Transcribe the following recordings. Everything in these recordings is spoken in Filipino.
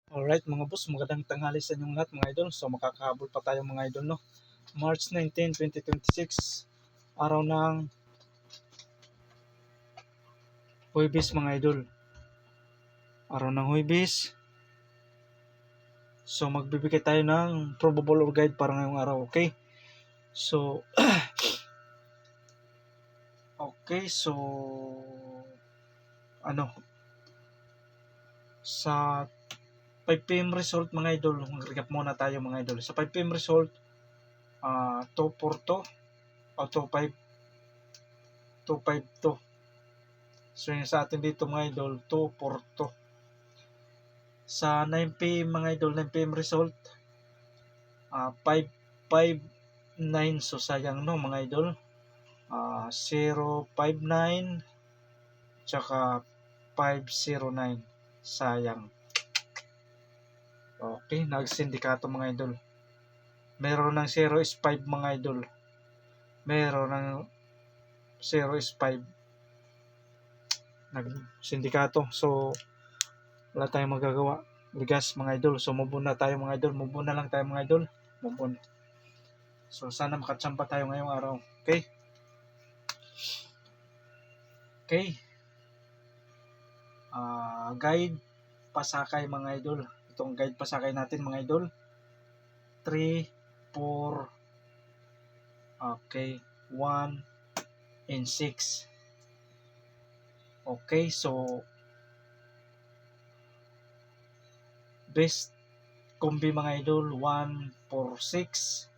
Alright mga boss, magandang tanghali sa inyong lahat mga idol. So makakahabol pa tayo mga idol, no? March 19, 2026, araw ng Huwebes mga idol. Araw ng Huwebes. So magbibigay tayo ng probable or guide para ngayong araw, okay? So okay, so sa 5 PM result mga idol, mag-recap muna tayo mga idol. Sa 5 PM result, 242 o 25 252. So yung sa atin dito mga idol, 242. Sa 9 PM mga idol, 9 PM result, 559. So sayang no mga idol, 059 tsaka 509. Sayang. Okay, nagsindikato mga idol. Meron ng 0 is 5 mga idol. Meron ng 0 is 5. Nagsindikato. So wala tayong magagawa. Bigas mga idol. So move on na tayo mga idol. Move on na lang tayo mga idol. Move on. So sana makatsampa tayo ngayong araw. Okay? Okay. Guide pasakay mga idol. Itong guide pasakay natin mga idol. 3, 4, okay, 1, and 6. Okay, so best kombi mga idol, 1, 4, 6,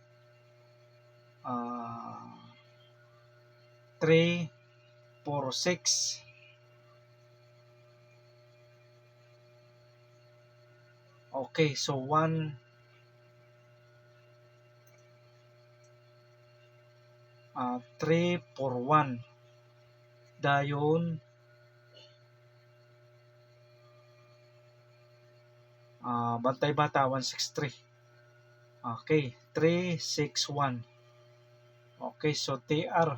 3, 4, 6. Okay, so 1, 3, 4, 1. Dayon, Bantay Bata, 163. Okay, 3, 6, 1. Okay, so TR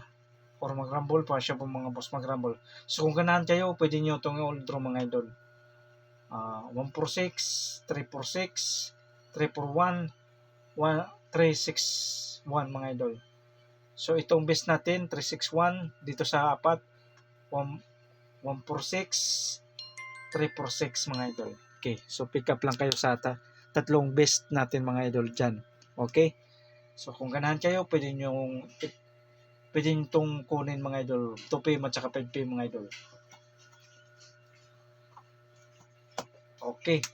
or mag-rumble pa siya po mga boss mag-rumble. So kung ganahan kayo, pwede nyo itong i-all draw mga idol. 146, 346, 341, 361 mga idol. So itong best natin 361 dito sa apat, 146, 346 mga idol. Okay, so pick up lang kayo sa tatlong best natin mga idol dyan. Okay, so kung ganahan kayo, pwede nyo itong kunin mga idol, 2PM at saka 5PM mga idol. Okay.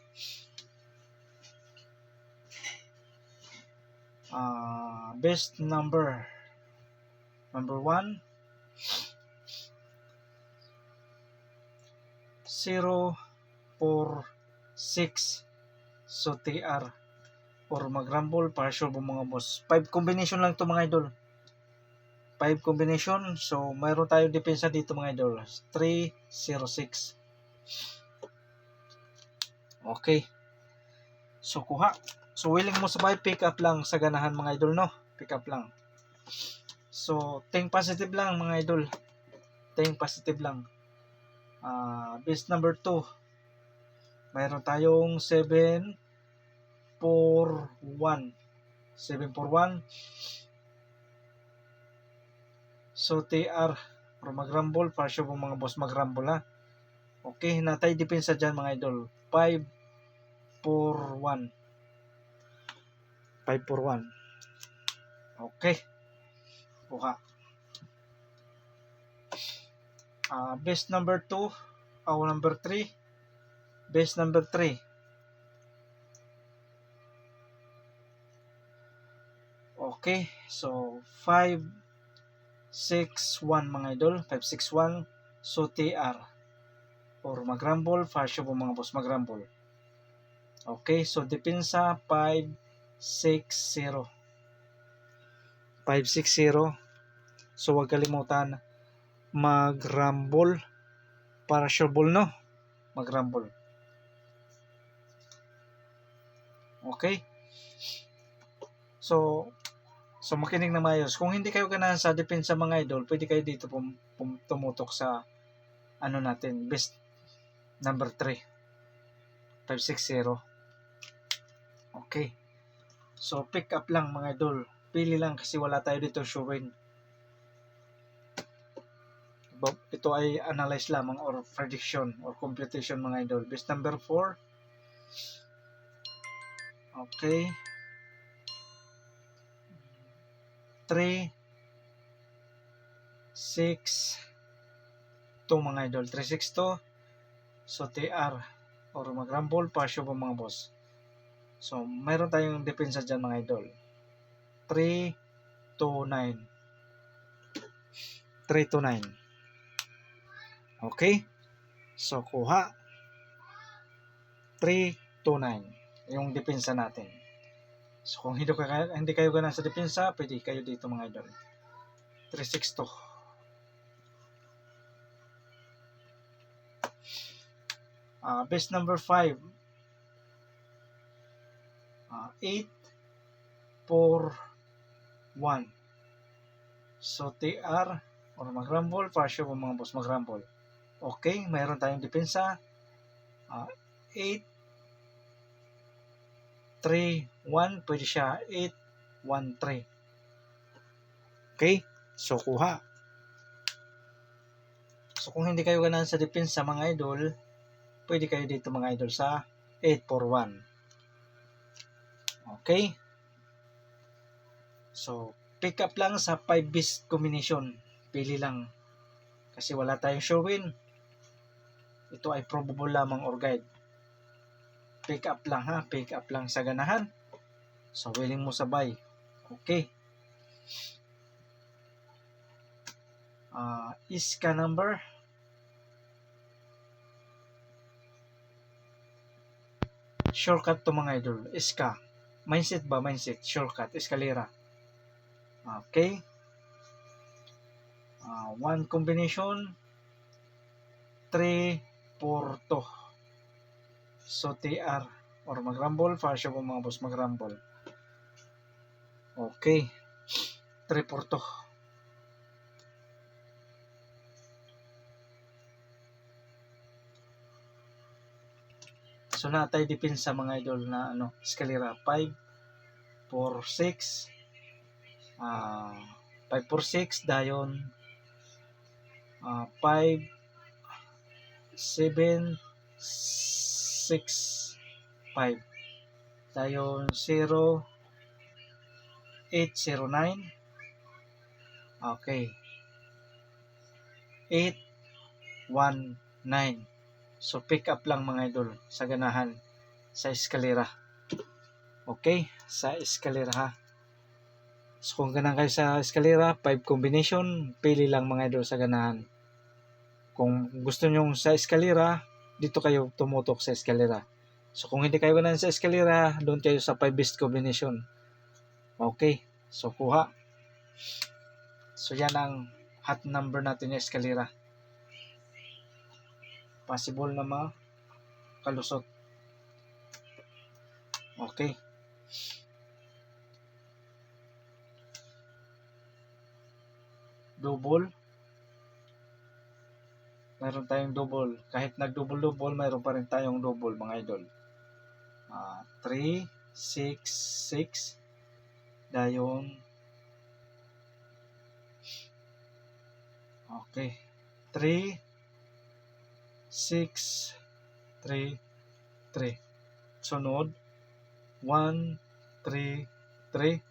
Best number 1, 0, 4, 6. So TR or mag-rumble para sure po mga boss. 5 combination lang to mga idol. 5 combination. So mayroon tayo depensa dito mga idol. 3, 0, 6. Okay. So kuha. So willing mo sabay pick up lang sa ganahan mga idol, no? Pick up lang. So think positive lang mga idol. Think positive lang. Best number 2. Mayroon tayong 7, 4, 1. 7, 4, 1. So TR or mag-rumble para sure po mga boss mag-rumble ha. Okay, natay depensa dyan mga idol. 5, 4, 1. 5, 4, 1. Okay. Kuha. Best number 2. Number 3. Best number 3. Okay. So 5, 6, 1 mga idol. 5, 6, 1. So TR or mag-rumble para sure po mga boss mag-rumble. Okay. So depensa 5, 6, 0. 5, 6, 0. So huwag kalimutan mag-rumble para sure ball, no? Mag-rumble. Okay? So makinig na mayos. Kung hindi kayo ganahan sa depensa mga idol, pwede kayo dito tumutok sa natin, best number 3. 560. Okay. So, pick up lang mga idol. Pili lang kasi wala tayo dito showing. Ito ay analyze lamang or prediction or computation mga idol. Best number 4. Okay. 3, 6, 2 mga idol. 3, 6, 2. So, TR or mag-rumble, pasyo po mga boss. So, mayroon tayong depensa dyan mga idol. 3, 2, 9. 3 to 9. Okay? So, kuha. 3 to 9. Yung depensa natin. So, kung hindi kayo ganun sa depensa, pwede kayo dito mga idol. 3, 6, 2. Best number 5. 8, 4, 1. So, TR or mag-rumble, pasyo po mga boss mag-rumble. Okay, mayroon tayong depensa. 8, 3, 1. Pwede siya 8, 1, 3. Okay, so kuha. So, kung hindi kayo ganahan sa depensa mga idol, pwede kayo dito mga idol sa 8, 4, 1. Okay. So, pick up lang sa 5 best combination. Pili lang. Kasi wala tayong sure win. Ito ay probable lamang or guide. Pick up lang ha. Pick up lang sa ganahan. So, willing mo sabay. Okay. Iska number. Shortcut to mga idol. Iska. Mindset ba? Mindset. Shortcut. Escalera. Okay. One combination. 3, 4, 2. So, TR or mag-rumble. Fasyo po mga boss mag-rumble. Okay. 3, 4, 2. So, natay depensa mga idol na escalera. 5, 4, 6. 5, 4, 6. Dayon. 5, 7, 6, 5. Dayon 0, 8, 0, 9. Okay. 8, 1, 9. So, pick up lang mga idol sa ganahan sa eskalera. Okay? Sa eskalera ha. So, kung ganahan kayo sa eskalera, 5 combination, pili lang mga idol sa ganahan. Kung gusto nyo sa eskalera, dito kayo tumutok sa eskalera. So, kung hindi kayo ganahan sa eskalera, doon kayo sa 5 best combination. Okay? So, kuha. So, yan ang hot number natin yung eskalera. Possible na makalusot. Okay. Double. Mayroon tayong double. Kahit nag-double-double, mayroon pa rin tayong double mga idol. 3, 6, 6. Dayon. Okay. 3, 6, 3, 3. Sunod. 1, 3, 3.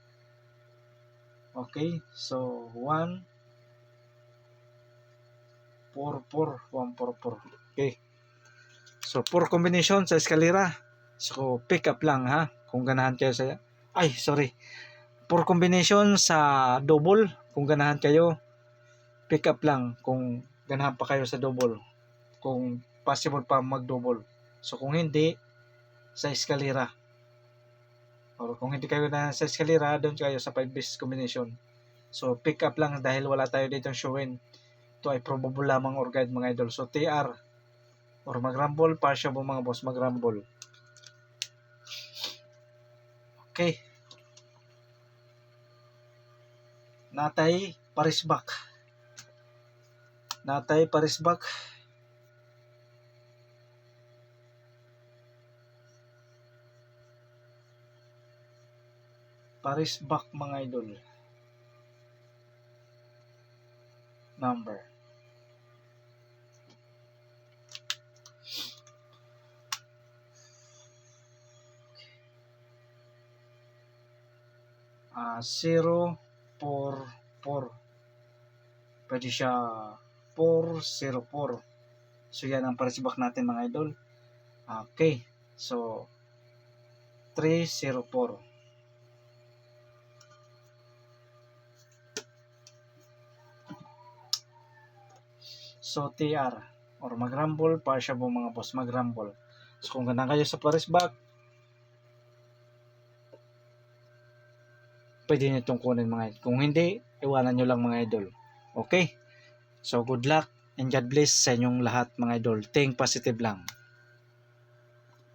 Okay. So, 1, 4, 4. 1, 4, 4. Okay. So, 4 combination sa eskalera. So, pick up lang ha. Kung ganahan kayo sa... 4 combination sa double. Kung ganahan kayo, pick up lang. Kung ganahan pa kayo sa double. Kung possible pa mag-double. So, kung hindi, sa eskalera. Or kung hindi kayo na sa eskalera, doon kayo sa 5 best combination. So, pick up lang dahil wala tayo dito showin. Ito ay probable lamang or guide mga idol. So, TR or mag-rumble, partial po mga boss mag-rumble. Okay. Natay parisbak. Natay parisbak. Paris back mga idol. Number. Ah, 0, 4, 4. Pwede siya 4, 0, 4. So yan ang paris back natin mga idol. Okay. So 3, 0, 4. So TR or mag-rumble, parsya po mga boss mag-rumble. So kung ganda kayo sa paris back, pwede nyo itong kunin mga idol. Kung hindi, iwanan nyo lang mga idol. Okay? So good luck and God bless sa inyong lahat mga idol. Think positive lang.